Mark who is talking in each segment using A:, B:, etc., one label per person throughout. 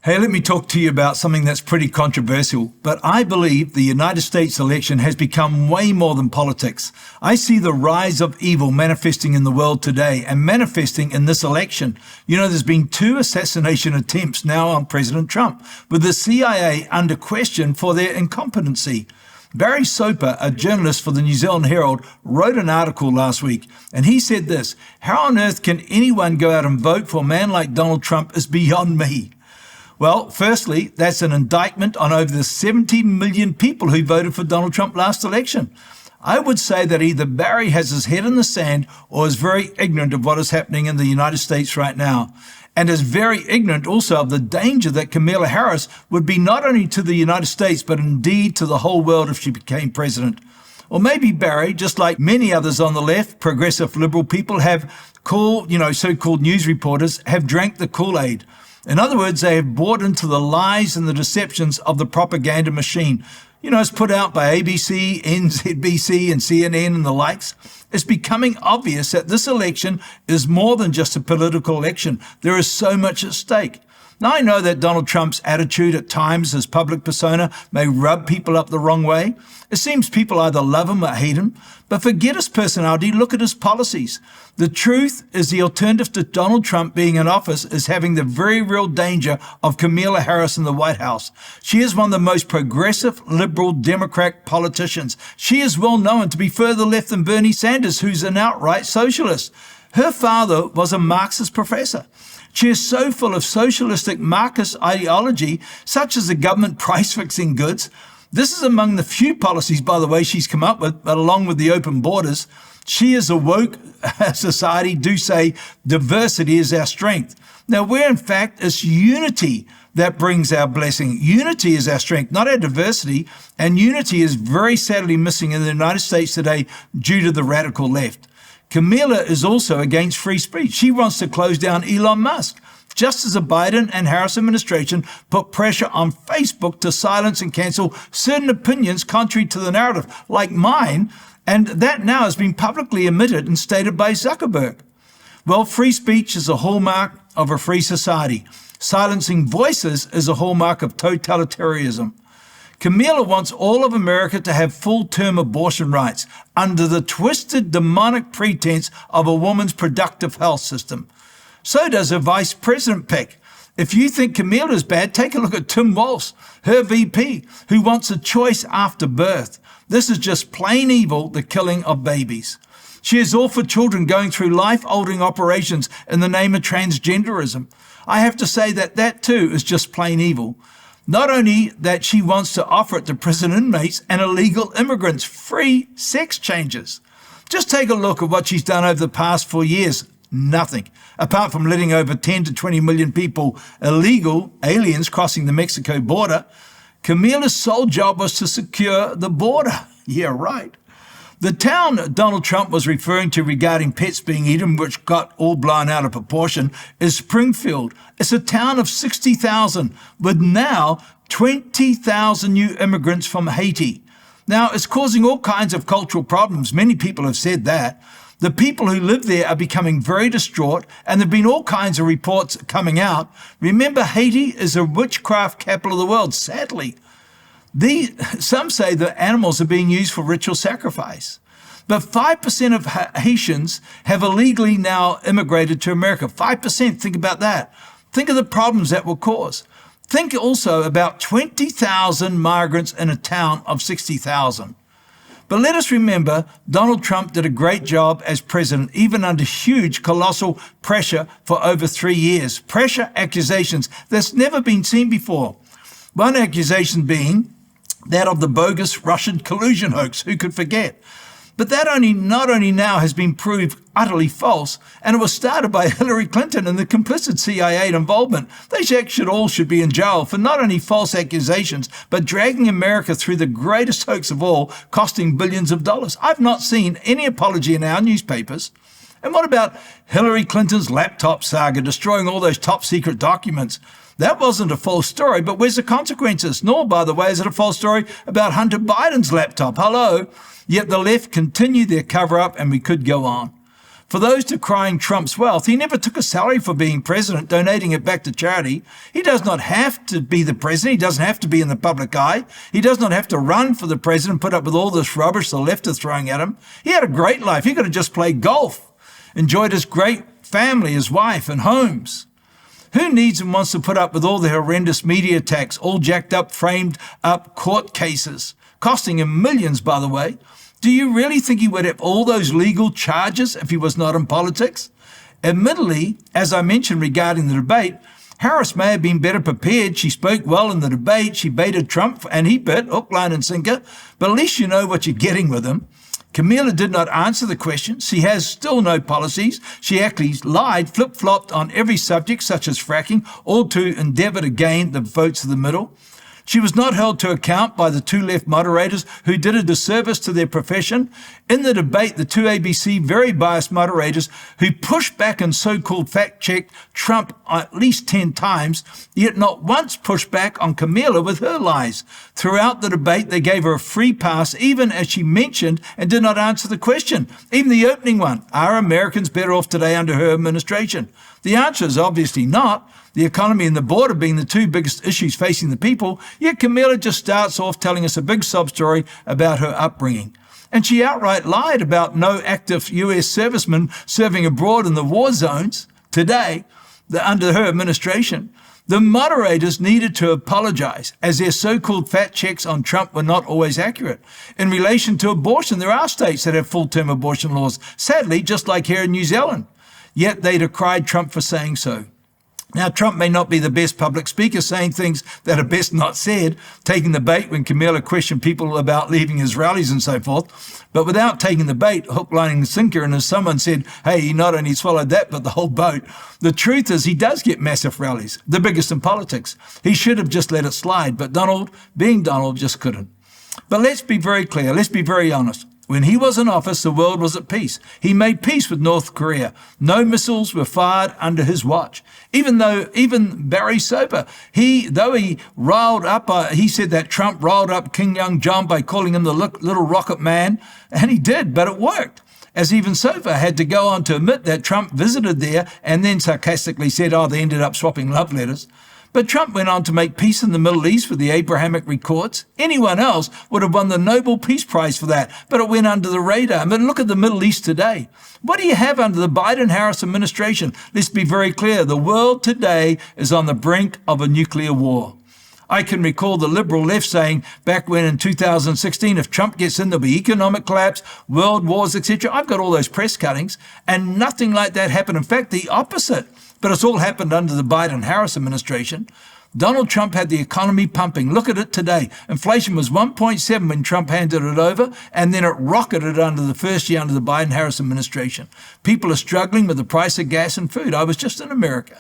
A: Hey, let me talk to you about something that's pretty controversial, but I believe the United States election has become way more than politics. I see the rise of evil manifesting in the world today and manifesting in this election. You know, there's been 2 assassination attempts now on President Trump, with the CIA under question for their incompetency. Barry Soper, a journalist for the New Zealand Herald, wrote an article last week, and he said this: "How on earth can anyone go out and vote for a man like Donald Trump is beyond me." Well, firstly, that's an indictment on over the 70 million people who voted for Donald Trump last election. I would say that either Barry has his head in the sand or is very ignorant of what is happening in the United States right now, and is very ignorant also of the danger that Kamala Harris would be not only to the United States, but indeed to the whole world if she became president. Or maybe Barry, just like many others on the left, progressive liberal people have so-called news reporters, have drank the Kool-Aid. In other words, they have bought into the lies and the deceptions of the propaganda machine. It's put out by ABC, NZBC, and CNN and the likes. It's becoming obvious that this election is more than just a political election. There is so much at stake. Now, I know that Donald Trump's attitude at times, his public persona, may rub people up the wrong way. It seems people either love him or hate him. But forget his personality, look at his policies. The truth is the alternative to Donald Trump being in office is having the very real danger of Kamala Harris in the White House. She is one of the most progressive, liberal, Democrat politicians. She is well known to be further left than Bernie Sanders, who's an outright socialist. Her father was a Marxist professor. She is so full of socialistic Marxist ideology, such as the government price-fixing goods. This is among the few policies, by the way, she's come up with, but along with the open borders. She is a woke society, do say diversity is our strength. Now, where in fact it's unity that brings our blessing. Unity is our strength, not our diversity, and unity is very sadly missing in the United States today due to the radical left. Kamala is also against free speech. She wants to close down Elon Musk, just as the Biden and Harris administration put pressure on Facebook to silence and cancel certain opinions contrary to the narrative, like mine, and that now has been publicly admitted and stated by Zuckerberg. Well, free speech is a hallmark of a free society. Silencing voices is a hallmark of totalitarianism. Kamala wants all of America to have full-term abortion rights under the twisted, demonic pretense of a woman's productive health system. So does her vice president pick. If you think Kamala is bad, take a look at Tim Walz, her VP, who wants a choice after birth. This is just plain evil, the killing of babies. She is all for children going through life-altering operations in the name of transgenderism. I have to say that too is just plain evil. Not only that, she wants to offer it to prison inmates and illegal immigrants free sex changes. Just take a look at what she's done over the past 4 years. Nothing, apart from letting over 10 to 20 million people, illegal aliens, crossing the Mexico border. Kamala's sole job was to secure the border. Yeah, right. The town Donald Trump was referring to regarding pets being eaten, which got all blown out of proportion, is Springfield. It's a town of 60,000 with now 20,000 new immigrants from Haiti. Now, it's causing all kinds of cultural problems. Many people have said that. The people who live there are becoming very distraught, and there have been all kinds of reports coming out. Remember, Haiti is a witchcraft capital of the world, sadly. Some say that animals are being used for ritual sacrifice. But 5% of Haitians have illegally now immigrated to America. 5%, think about that. Think of the problems that will cause. Think also about 20,000 migrants in a town of 60,000. But let us remember, Donald Trump did a great job as president, even under huge, colossal pressure for over 3 years. Pressure, accusations that's never been seen before. One accusation being that of the bogus Russian collusion hoax. Who could forget? But that not only now has been proved utterly false, and it was started by Hillary Clinton and the complicit CIA involvement. They should be in jail for not only false accusations, but dragging America through the greatest hoax of all, costing billions of dollars. I've not seen any apology in our newspapers. And what about Hillary Clinton's laptop saga, destroying all those top secret documents? That wasn't a false story, but where's the consequences? Nor, by the way, is it a false story about Hunter Biden's laptop. Hello. Yet the left continue their cover-up, and we could go on. For those decrying Trump's wealth, he never took a salary for being president, donating it back to charity. He does not have to be the president. He doesn't have to be in the public eye. He does not have to run for the president, put up with all this rubbish the left is throwing at him. He had a great life. He could have just played golf, enjoyed his great family, his wife and homes. Who needs and wants to put up with all the horrendous media attacks, all jacked up, framed up court cases, costing him millions, by the way? Do you really think he would have all those legal charges if he was not in politics? Admittedly, as I mentioned regarding the debate, Harris may have been better prepared. She spoke well in the debate. She baited Trump and he bit, hook, line and sinker. But at least you know what you're getting with him. Kamala did not answer the question. She has still no policies. She actually lied, flip-flopped on every subject, such as fracking, all to endeavor to gain the votes of the middle. She was not held to account by the two left moderators who did a disservice to their profession. In the debate, the two ABC very biased moderators who pushed back and so-called fact-checked Trump at least 10 times, yet not once pushed back on Kamala with her lies. Throughout the debate, they gave her a free pass, even as she mentioned and did not answer the question. Even the opening one, are Americans better off today under her administration? The answer is obviously not. The economy and the border being the two biggest issues facing the people, yet Kamala just starts off telling us a big sob story about her upbringing. And she outright lied about no active US servicemen serving abroad in the war zones today under her administration. The moderators needed to apologize, as their so-called fact checks on Trump were not always accurate. In relation to abortion, there are states that have full-term abortion laws, sadly, just like here in New Zealand. Yet they decried Trump for saying so. Now, Trump may not be the best public speaker, saying things that are best not said, taking the bait when Kamala questioned people about leaving his rallies and so forth. But without taking the bait, hook, line, and sinker, and as someone said, hey, he not only swallowed that, but the whole boat. The truth is he does get massive rallies, the biggest in politics. He should have just let it slide, but Donald, being Donald, just couldn't. But let's be very clear, let's be very honest. When he was in office, the world was at peace. He made peace with North Korea. No missiles were fired under his watch. Even Barry Soper, he said that Trump riled up King Young John by calling him the little rocket man, and he did, but it worked. As even Soper had to go on to admit that Trump visited there and then sarcastically said, they ended up swapping love letters. But Trump went on to make peace in the Middle East with the Abrahamic Accords. Anyone else would have won the Nobel Peace Prize for that, but it went under the radar. But look at the Middle East today. What do you have under the Biden-Harris administration? Let's be very clear. The world today is on the brink of a nuclear war. I can recall the liberal left saying back when in 2016, if Trump gets in, there'll be economic collapse, world wars, etc. I've got all those press cuttings, and nothing like that happened. In fact, the opposite. But it's all happened under the Biden-Harris administration. Donald Trump had the economy pumping. Look at it today. Inflation was 1.7 when Trump handed it over, and then it rocketed under the first year under the Biden-Harris administration. People are struggling with the price of gas and food. I was just in America.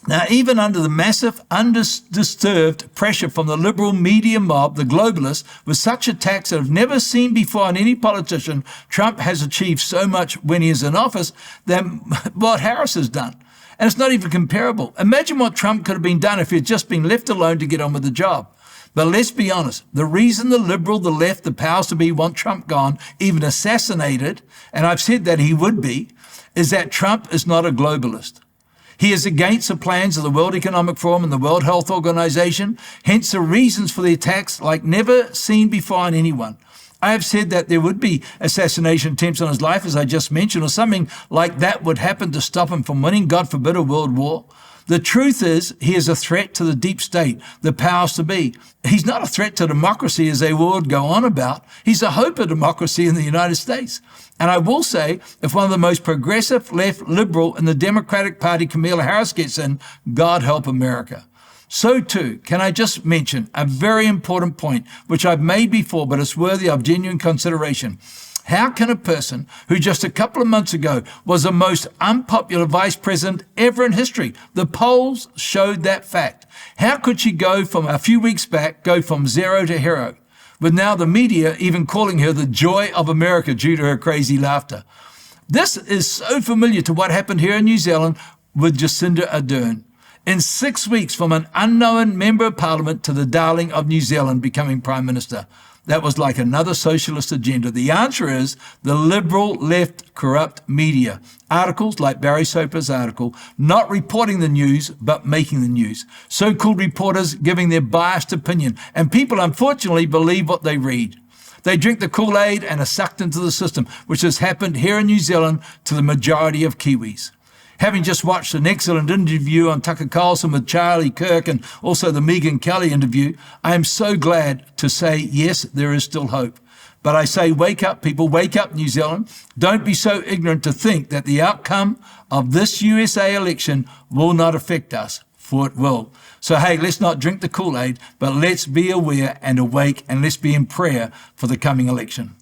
A: Now, even under the massive, undisturbed pressure from the liberal media mob, the globalists, with such attacks that I've never seen before on any politician, Trump has achieved so much when he is in office than what Harris has done. And it's not even comparable. Imagine what Trump could have been done if he had just been left alone to get on with the job. But let's be honest, the reason the liberal, the left, the powers to be want Trump gone, even assassinated, and I've said that he would be, is that Trump is not a globalist. He is against the plans of the World Economic Forum and the World Health Organization, hence the reasons for the attacks like never seen before on anyone. I have said that there would be assassination attempts on his life, as I just mentioned, or something like that would happen to stop him from winning, God forbid, a world war. The truth is, he is a threat to the deep state, the powers to be. He's not a threat to democracy, as they would go on about. He's a hope of democracy in the United States. And I will say, if one of the most progressive, left, liberal in the Democratic Party, Kamala Harris, gets in, God help America. So too, can I just mention a very important point, which I've made before, but it's worthy of genuine consideration. How can a person who just a couple of months ago was the most unpopular vice president ever in history, the polls showed that fact, how could she go from a few weeks back, go from zero to hero, with now the media even calling her the joy of America due to her crazy laughter? This is so familiar to what happened here in New Zealand with Jacinda Ardern. in 6 weeks from an unknown member of parliament to the darling of New Zealand becoming prime minister. That was like another socialist agenda. The answer is the liberal, left, corrupt media. Articles like Barry Soper's article, not reporting the news, but making the news. So-called reporters giving their biased opinion. And people, unfortunately, believe what they read. They drink the Kool-Aid and are sucked into the system, which has happened here in New Zealand to the majority of Kiwis. Having just watched an excellent interview on Tucker Carlson with Charlie Kirk and also the Megyn Kelly interview, I am so glad to say, yes, there is still hope. But I say, wake up, people, wake up, New Zealand. Don't be so ignorant to think that the outcome of this USA election will not affect us, for it will. So, hey, let's not drink the Kool-Aid, but let's be aware and awake, and let's be in prayer for the coming election.